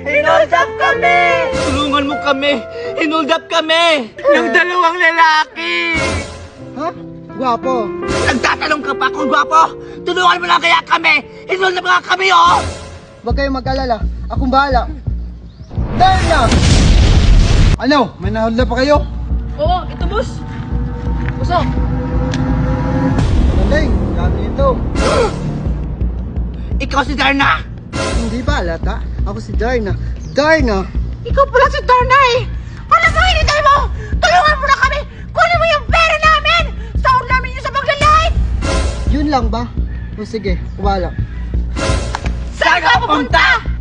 Hinold up kami! Tulungan mo kami! Hinold up kami! Yung dalawang lalaki! Ha? Gwapo. Nagtatanong ka pa kung gwapo? Tulungan mo lang kaya kami! Hinold up nga kami, oh! Huwag kayong mag-alala. Akong bahala. Dahil na! Ano? May nahold na pa kayo? Oo, ito boss. Busok. Galing. Dami nito. Ikaw si Darna! Hindi ba alata? Ako si Darna. Darna! Ikaw pala si Darna eh! Ano ba hinintay mo? Tulungan mo na kami! Kunin mo yung pera namin! Sahod namin yun sa paglalait! Yun lang ba? O sige, wala. Saan ka pupunta?